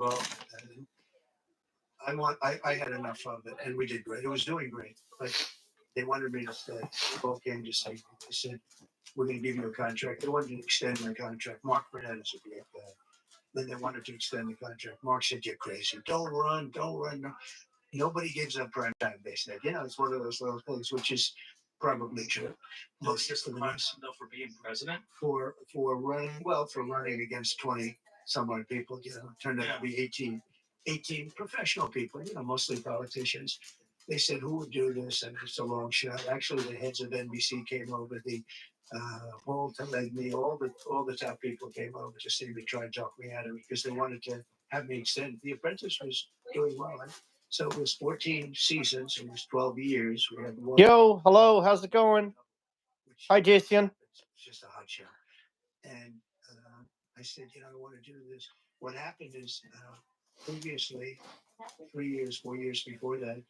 Well, I had enough of it, and we did great. It was doing great, but they wanted me to stay. People came to say, they said, we're going to give you a contract. They wanted to extend my contract. Mark Burnett is a great guy. Then they wanted to extend the contract. Mark said, you're crazy. Don't run. No. Nobody gives up prime time, they said. It's one of those little things, which is probably true. Most of the us for being president? For running against 20 some odd people, turned out to be 18 professional people, mostly politicians. They said, who would do this? And it's a long shot. Actually, the heads of NBC came over. The Paul Telegny, all the top people came over to see me try and talk me out of it because they wanted to have me extend. The Apprentice was doing well. So it was 14 seasons. It was 12 years. We had one. Yo, hello, how's it going? Hi, Jason. It's just a hot show. And I said, I want to do this. What happened is previously, 4 years before that,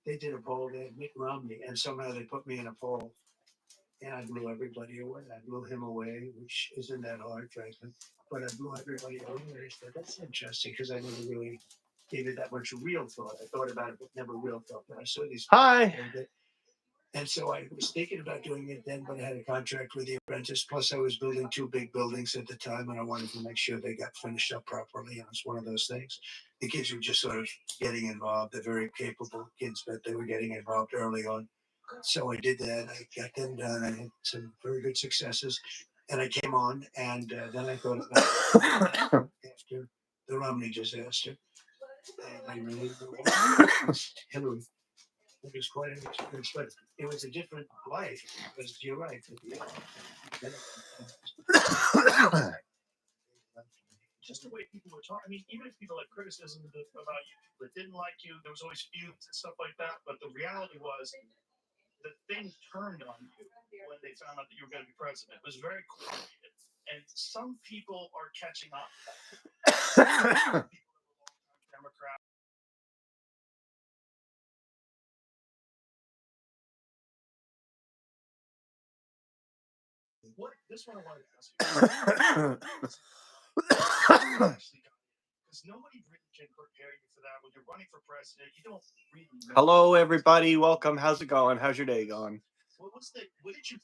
they did a poll. They had Mitt Romney, and somehow they put me in a poll. And I blew everybody away. I blew him away, which isn't that hard, frankly. But I blew everybody away. I said, that's interesting because I never really gave it that much real thought. I thought about it, but never real thought. But I saw these. Hi. And so I was thinking about doing it then, but I had a contract with The Apprentice. Plus, I was building 2 big buildings at the time, and I wanted to make sure they got finished up properly. And it's one of those things. The kids were just sort of getting involved. They're very capable kids, but they were getting involved early on. So I did that. I got them done. I had some very good successes. And I came on, and then I thought about after the Romney disaster. And I really Hillary. It was quite an experience, but it was a different life. Because you're right. Just the way people were talking. I mean, even if people had criticism about you, people that didn't like you, there was always feuds and stuff like that. But the reality was, the thing turned on you when they found out that you were going to be president. It was very coordinated. And some people are catching up. Democrat. What this one I wanted to ask you. Because nobody really can prepare you for that when you're running for president. You don't really know. Hello, everybody. Welcome. How's it going? How's your day going? What did you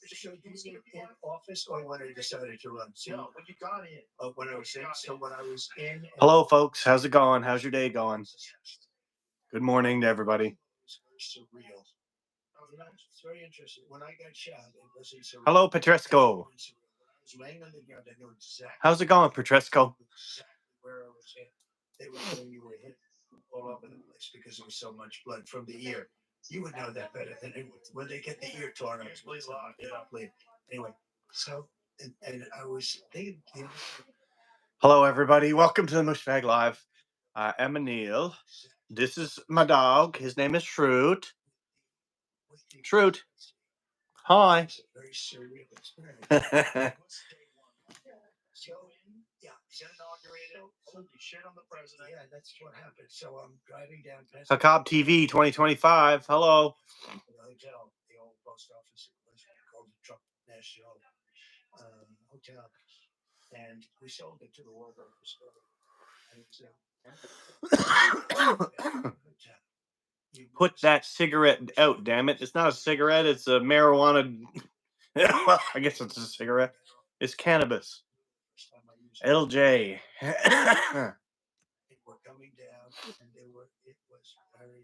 in office or when I decided to run? No, when you got in. When I was in. So when I was in. Hello, folks. How's it going? How's your day going? Good morning to everybody. It's surreal. It's very interesting. When I got shot, it wasn't surreal. Hello, Petresco. I was laying on the ground. I knew exactly. How's it going, Petresco? Exactly where I was hit. They were saying you were hit all over the place because there was so much blood from the ear. You would know that better than anyone. When they get the ear torn out, bleed a lot. Anyway, so and I was thinking. Hello, everybody. Welcome to the Mushbag Live. I'm Neil. This is my dog. His name is Shroot. Shroot. Hi. It's a very surreal experience. Get inaugurated. Holy shit on the president. Yeah, that's what happened. So I'm driving down. Hakab TV 2025. Hello. The hotel, the old post office, was called the Trump National Hotel, and we sold it to the War Burgers. Put that cigarette out, damn it. It's not a cigarette, it's a marijuana. Well, I guess it's a cigarette. It's cannabis. LJ. They were coming down, and it was very,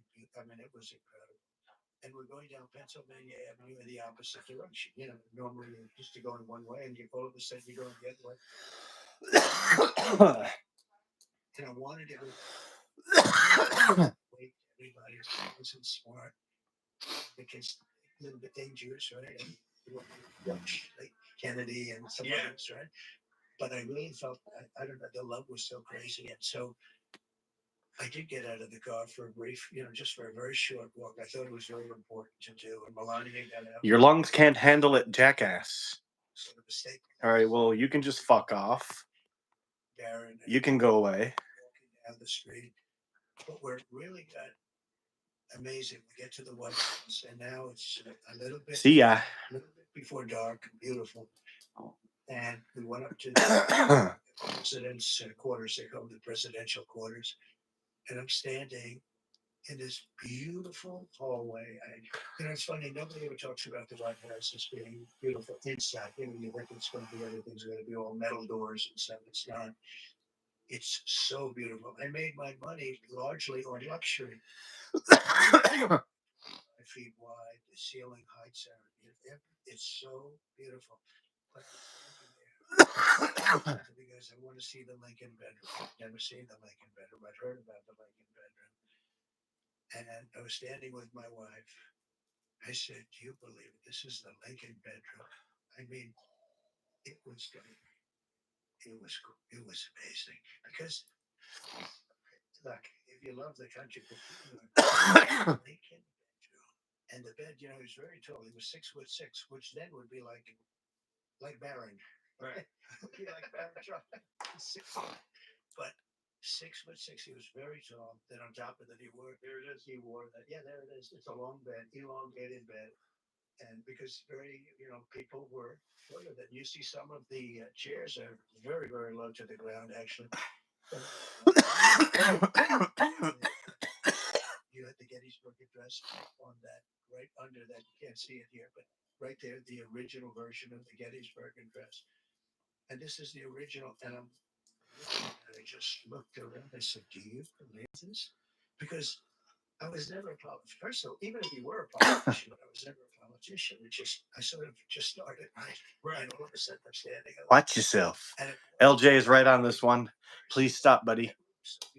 it was incredible. And we're going down Pennsylvania Avenue in the opposite direction. Normally you're used to going one way, and you all of a sudden you're going the other way. And I wanted to wait everybody. It wasn't smart because a little bit dangerous, right? Like Kennedy and some others, right? But I really felt, I don't know, the love was so crazy. And so I did get out of the car for a brief, just for a very short walk. I thought it was very important to do. And Melania got out. Your lungs can't handle it, jackass. Sort of mistake. All right, well, you can just fuck off. Darren. You can go away. Walking down the street. But where it really got amazing, we get to the White House, and now it's a little bit. See ya. A little bit before dark, beautiful. And we went up to the president's quarters. They call them the presidential quarters. And I'm standing in this beautiful hallway. It's funny, nobody ever talks about the White House as being beautiful inside. You think it's going to be, everything's going to be all metal doors and stuff. It's not. It's so beautiful. I made my money largely on luxury. 5 feet wide, the ceiling heights are, it's so beautiful. But I'm standing there because I want to see the Lincoln bedroom. I've never seen the Lincoln bedroom. I'd heard about the Lincoln bedroom. And I was standing with my wife. I said, "Do you believe it? This is the Lincoln bedroom." I mean, it was great. It was amazing because, look, if you love the country, Lincoln bedroom, and the bed, he was very tall. He was 6'6", which then would be like Barron, right? Would be like Barron Trump. But 6'6", he was very tall. Then on top of that, he wore that. Yeah, there it is. It's a long bed, elongated bed. And because people were shorter than you see, some of the chairs are very, very low to the ground, actually. You had the Gettysburg Address on that, right under that. You can't see it here, but right there, the original version of the Gettysburg Address. And this is the original. And I just looked around. I said, "Do you believe this?" Because I was never a politician. First of all, even if you were a politician, I was never a politician. I sort of just started. Right. All of a sudden, I'm standing. Watch yourself. LJ is right on this one. Please stop, buddy.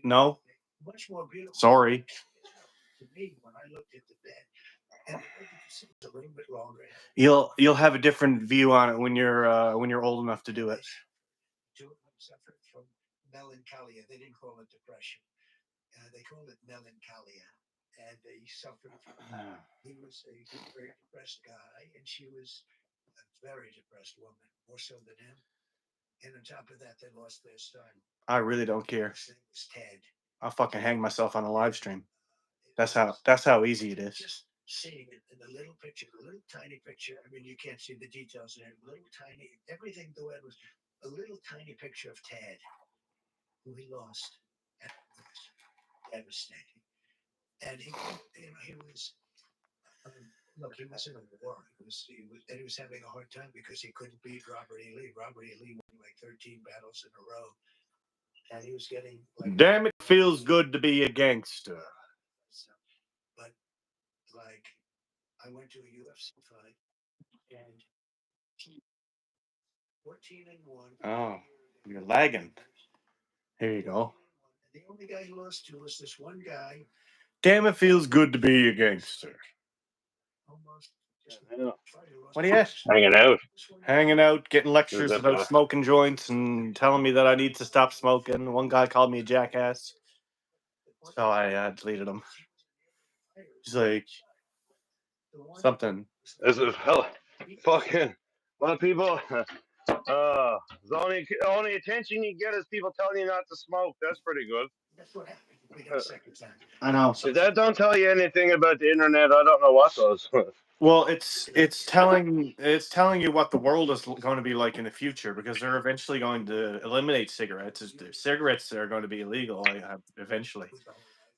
No. Much more beautiful. Sorry. To me, when I looked at the bed, and it's a little bit longer. You'll have a different view on it when you're old enough to do it. Suffered from melancholia. They didn't call it depression. They called it melancholia. And he suffered from, he was a very depressed guy, and she was a very depressed woman, more so than him. And on top of that, they lost their son. I really don't care. His name was Ted. I'll fucking hang myself on a live stream. That's how easy it is. Just seeing it in the little picture, the little tiny picture. I mean, you can't see the details there. Little tiny, everything the way it was. A little tiny picture of Ted, who he lost, and it was devastating. And he was. Look, he was in a war. He was having a hard time because he couldn't beat Robert E. Lee. Robert E. Lee won like 13 battles in a row, and he was getting like. Damn, it feels good to be a gangster. But like, I went to a UFC fight, and 14-1. Oh, you're lagging. Here you go. The only guy he lost to was this one guy. Damn, it feels good to be a gangster. Almost. What are you at? Hanging out, getting lectures about smoking joints and telling me that I need to stop smoking. One guy called me a jackass, so I deleted him. He's like, something. This is fucking a lot of people. The only attention you get is people telling you not to smoke. That's pretty good. That's what happened. We got a second time. I know. If that don't tell you anything about the internet, I don't know what does. Well, it's telling you what the world is going to be like in the future, because they're eventually going to eliminate cigarettes. Cigarettes are going to be illegal eventually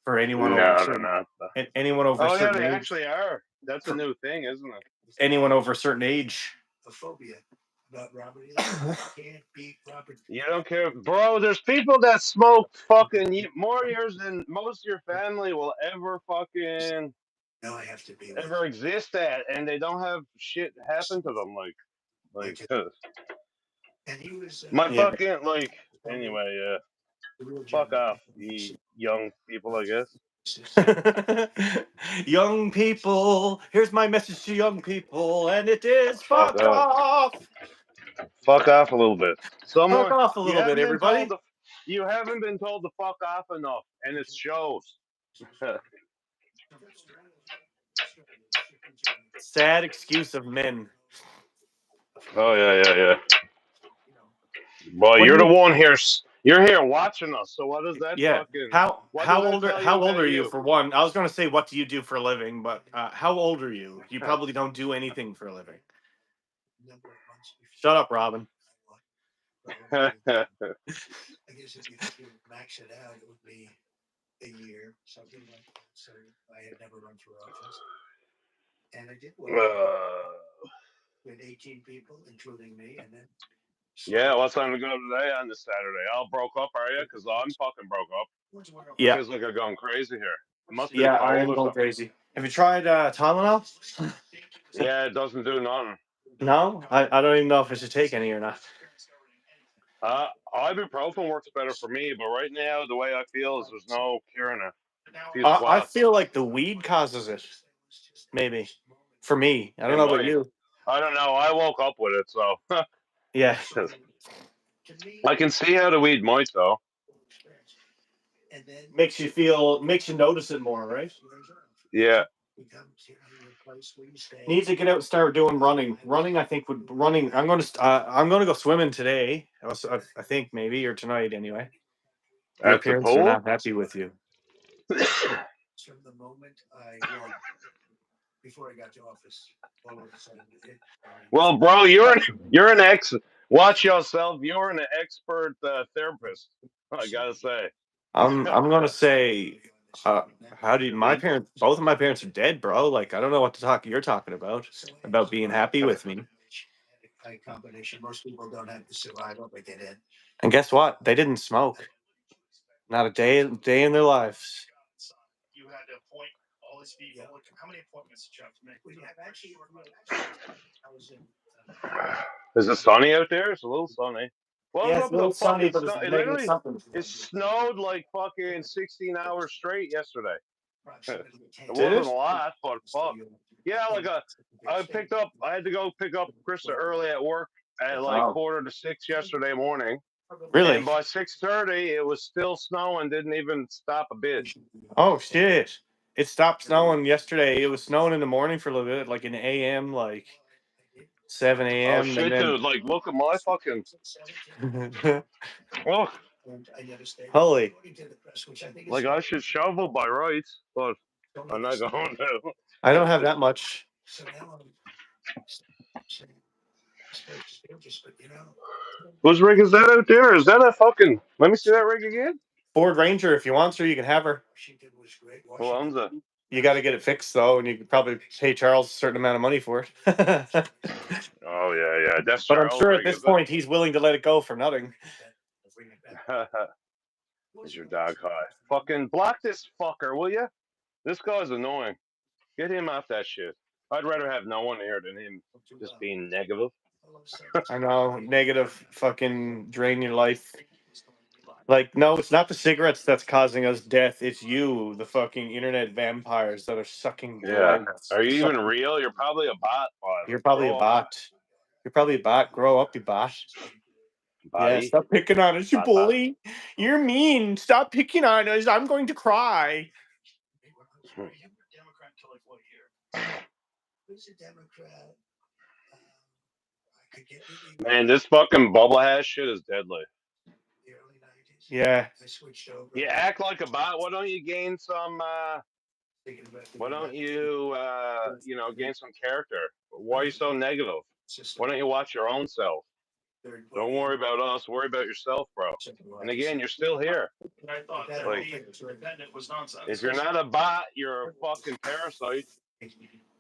for anyone over anyone over a certain they age. actually are. That's a new thing, isn't it? Anyone over a certain age. A phobia about Robert. Can't beat Robert. You don't care, bro. There's people that smoke fucking more years than most of your family will ever fucking. No, I have to be ever exist at, and they don't have shit happen to them, like. And he was fucking anyway. Fuck off, you young people, I guess. Young people, here's my message to young people, and it is fuck off. Fuck off a little bit. Fuck off a little bit, everybody. You haven't been told to fuck off enough, and it shows. Sad excuse of men. Oh yeah. Well, you're the one here. You're here watching us. So what does that fucking? How old are you? For one, I was going to say, what do you do for a living? But how old are you? You probably don't do anything for a living. Shut up, Robin. I guess if you max it out, it would be a year, something like that. So I had never run for office, and I did well with 18 people, including me, and then. Yeah, what time to go today on this Saturday? All broke up, are you? Because I'm fucking broke up. Yeah. Feels like I'm going crazy here. It must be the Yeah, I cold am or going something. crazy. Have you tried Tylenol? Yeah, it doesn't do nothing. No? I don't even know if I should take any or not. Ibuprofen works better for me, but right now the way I feel is there's no curing it. I feel like the weed causes it. Maybe. For me. I don't It know about might. you. I don't know. I woke up with it, so Yeah. I can see how the weed might though. Makes you notice it more, right? Yeah. Needs to get out and start doing running. Running, I think running. I'm going to go swimming today. I think maybe or tonight anyway. Your At the parents are pool? not happy with you. From the moment I won, before I got to office, all of a sudden Well, bro, you're an ex. Watch yourself. You're an expert therapist. I gotta say. I'm going to say, how do you, my parents? Both of my parents are dead, bro. Like I don't know what you're talking about being happy with me. a combination. Most people don't have the survival, but get in. And guess what? They didn't smoke. Not a day in their lives. You had to appoint all these people. Like, how many appointments did you have to make? We have actually, I was in. Is it sunny out there? It's a little sunny. What was Yeah, it's up a with little the sunny, fucking but it's snow? It negative literally something. it snowed like fucking 16 hours straight yesterday. It Did wasn't it? a lot, but fuck. Yeah, like I had to go pick up Krista early at work at like Oh, 5:45 yesterday morning. really? And by 6:30 it was still snowing, didn't even stop a bit. Oh shit! It stopped snowing yesterday. It was snowing in the morning for a little bit, like in the AM, like 7 Oh a.m. and shit, then. dude, like look at my fucking look. Holy! Like I should shovel by rights, but I'm not going to. I don't have that much. Whose rig is that out there? Is that a fucking let me see that rig again? Ford Ranger, if you want to, you can have her. Who owns it? You got to get it fixed though, and you could probably pay Charles a certain amount of money for it. Oh yeah. That's But I'm Charles' sure at rig, this is point he's willing to let it go for nothing. it? Is your dog high? Fucking block this fucker, will you? This guy's annoying. Get him off that shit. I'd rather have no one here than him just being negative. I know, negative, fucking drain your life. Like, no, it's not the cigarettes that's causing us death. It's you, the fucking internet vampires that are sucking Yeah. blood. Are you even real? You're probably a bot. You're probably a Grow up, bot. You're probably a bot. Grow up, you bot. Yeah, body. stop picking on us, you Bot bot. bully. You're mean. Stop picking on us. I'm going to cry. Democrat till like what year? Who's a Democrat? Man, this fucking bubble hash shit is deadly. The early 90s. Yeah. I switched over. You act like a bot. Why don't you gain some why don't you gain some character? Why are you so negative? Why don't you watch your own self? Don't worry about us. Worry about yourself, bro. And again, you're still here. I thought that Like, it was nonsense. if you're not a bot, you're a fucking parasite.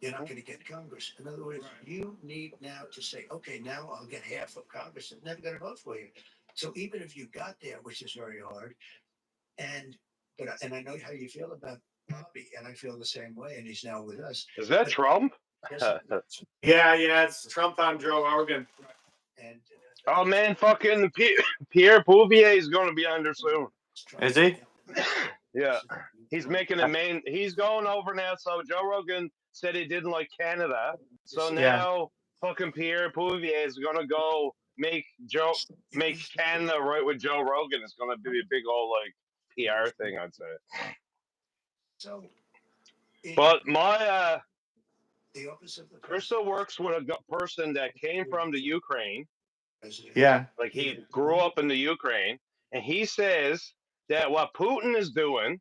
You're not going to get Congress. In other words, you need now to say, okay, now I'll get half of Congress. They're never going to vote for you. So even if you got there, which is very hard, and I know how you feel about Bobby, and I feel the same way, and he's now with us. Is that Trump? Yeah, it's Trump on Joe Rogan. And oh man, fucking Pierre Bouvier is going to be under soon. Is he? Yeah, he's making a main. He's going over now. So Joe Rogan said he didn't like Canada. So now fucking Pierre Bouvier is going to go make Canada right with Joe Rogan. It's going to be a big old like PR thing, I'd say. So, but my the office of the Krista works with a person that came from the Ukraine. Yeah. Like he grew up in the Ukraine, and he says that what Putin is doing,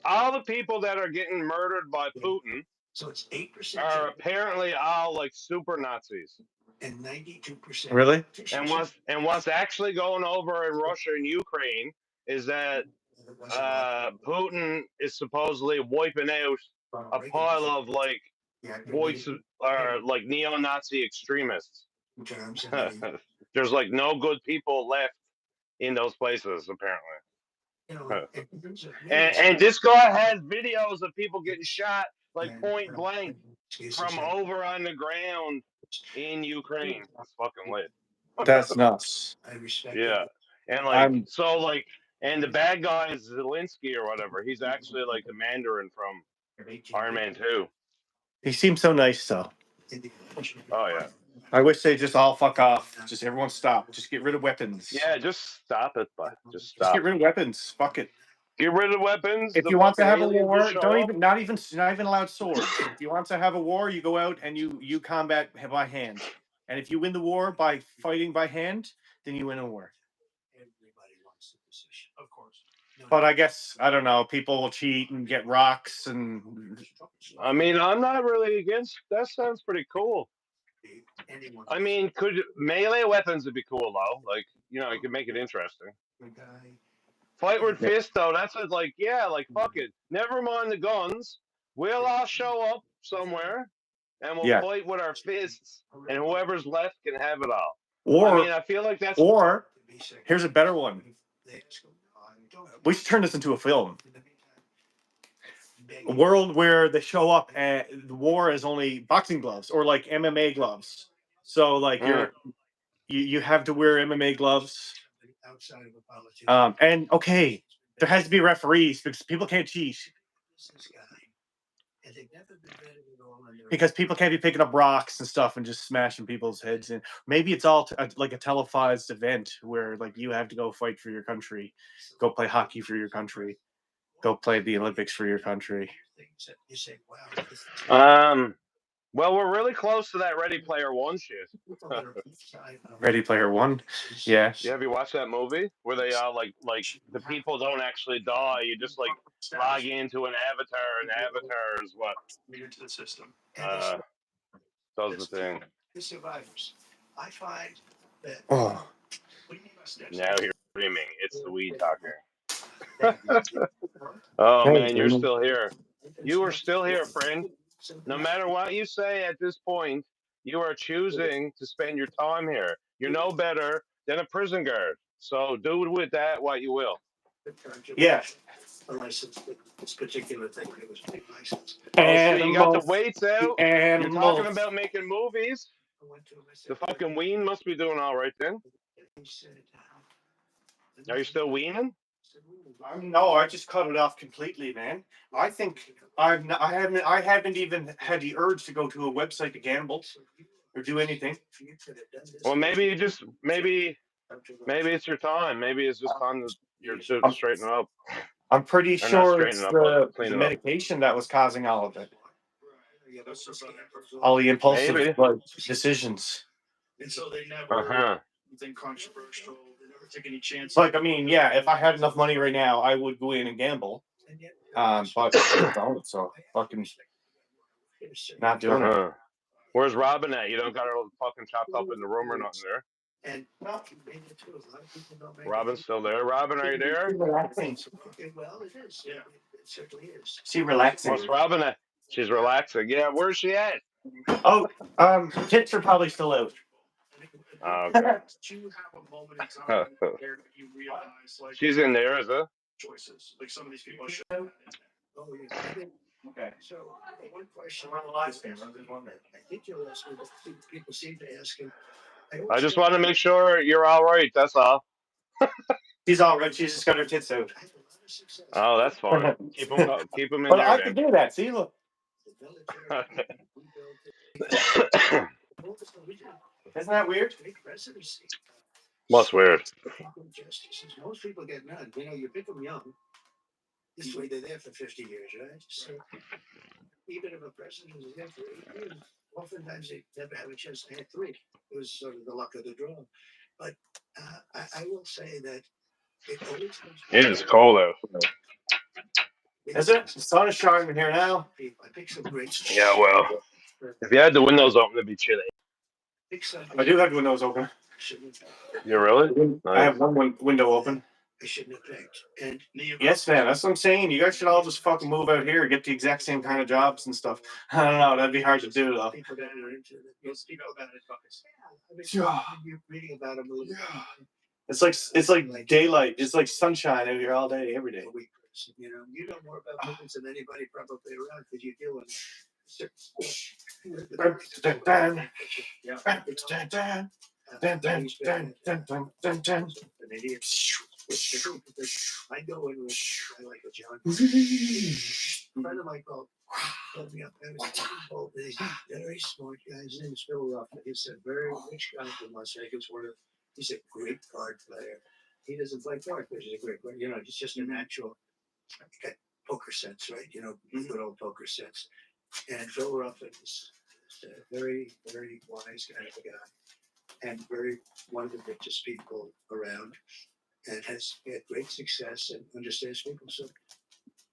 all the people that are getting murdered by Putin so it's 8% are apparently all like super Nazis. and 92%. Really? And what's actually going over in Russia and Ukraine is that Putin is supposedly wiping out a pile of like voice or like neo-Nazi extremists. There's like no good people left in those places apparently. And this guy has videos of people getting shot like point blank from over on the ground in Ukraine. That's fucking lit. That's nuts. I respect Yeah. it. And like so like and the bad guy is Zelensky or whatever. He's actually like the Mandarin from Iron Man 2. He seems so nice, though. Oh yeah. I wish they just all fuck off. Just everyone stop. Just get rid of weapons. Yeah, just stop it, but just Just stop. get rid of weapons. Fuck it. Get rid of weapons. If you want to have a war, don't even not even allowed swords. If you want to have a war, you go out and you combat by hand. And if you win the war by fighting by hand, then you win a war. Everybody wants the position, Of course. But I guess I don't know. People will cheat and get rocks, and I mean, I'm not really against. That sounds pretty cool. I mean, could melee weapons would be cool though? Like, you know, you could make it interesting. Fight with fists though, that's what, like, yeah, like fuck it. Never mind the guns. We'll all show up somewhere and we'll fight with our fists, and whoever's left can have it all. Or I mean, I feel like that's. Or here's a better one. We should turn this into a film. A world where they show up and the war is only boxing gloves or like MMA gloves. So like you have to wear MMA gloves. And okay, there has to be referees because people can't cheat. Because people can't be picking up rocks and stuff and just smashing people's heads in. Maybe it's all like a televised event where like you have to go fight for your country, go play hockey for your country, go play the Olympics for your country. Well, we're really close to that Ready Player One shit. Ready Player One, yeah. Yeah, have you watched that movie where they like the people don't actually die? You just like log into an avatar, and the avatar is what into the system. Does the thing. The survivors. I find that. Oh. Now you're screaming. It's the weed talker. Oh man, you're still here. You are still here, friend. No matter what you say at this point, you are choosing to spend your time here. You're no better than a prison guard. So do with that what you will. Yeah. A license, this particular thing, it was a license. Oh, so you got the weights out. You're talking about making movies. The fucking wean must be doing all right then. Are you still weaning? No, I just cut it off completely, man. I think I haven't even had the urge to go to a website to gamble or do anything. Well, maybe it's your time. Maybe it's just time to straighten up. I'm pretty sure it's the medication that was causing all of it. All the impulsive decisions. And so they never anything controversial. They never take any chances. Like, I mean, yeah, if I had enough money right now, I would go in and gamble. But I don't, so fucking not doing it. Where's Robin at? You don't got her fucking chopped up in the room or nothing there? And Robin's still there. Robin, are you there? Relaxing. Well, it is. Yeah, it certainly is. She relaxing. Where's Robin at? She's relaxing. Yeah, where's she at? Oh, tits are probably still out. Oh, okay. Do you have a moment in time where you realize, like, she's in there, is it? Choices. Like some of these people should. Oh, yeah. Okay. So, one question on the live stream, I think you'll ask me, but people seem to ask him. I just want to make sure you're all right. That's all. She's all right. She's just got her tits out. Oh, that's fine. Keep them in but there. I can do that. See, look. Isn't that weird? What's weird? Most people get none. You know, you pick them young. This way, they're there for 50 years, right? So, even if a president is there for 8 years, oftentimes they never have a chance to have 3. It was sort of the luck of the draw. But I will say that it always comes. It is cold out. Is it? The sun is shining here now. I pick some great. Yeah, well, if you had the windows open, it'd be chilly. I do have the windows open. You really? I have Nice. one window open. I shouldn't have picked. And Yes, man. That's what I'm saying. You guys should all just fucking move out here and get the exact same kind of jobs and stuff. I don't know. That'd be hard to do, though. people that are into it. Most people that advice. Yeah. You're reading about them a little bit. It's like daylight. It's like sunshine out here all day, every day. You know, you know more about movies than anybody probably around because you deal with an idiot. I go in with I like a John. A friend of mine called me up. I was involved. He's a very smart guy. His name is Phil Ruff. He's a very rich guy from Las Vegas. He's a great card player. He doesn't play cards, but he's a great player. You know, he's just a natural. Got poker sense, right? You know, good old poker sense. And Phil Ruff is a very, very wise kind of a guy, and one of the richest people around, and has had great success and understands people. So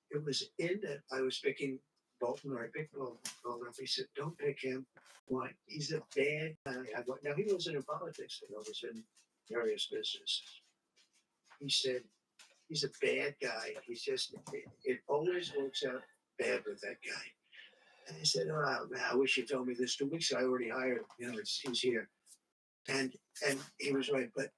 it was in that I was picking Bolton, or I picked Bolton. He said, "Don't pick him. Why? He's a bad guy." Now he wasn't in politics. He was in various businesses. He said, "He's a bad guy. He's just it always works out bad with that guy." And I said, "Oh man, I wish you told me this 2 weeks ago. I already hired him. You know, he's here." And he was right, but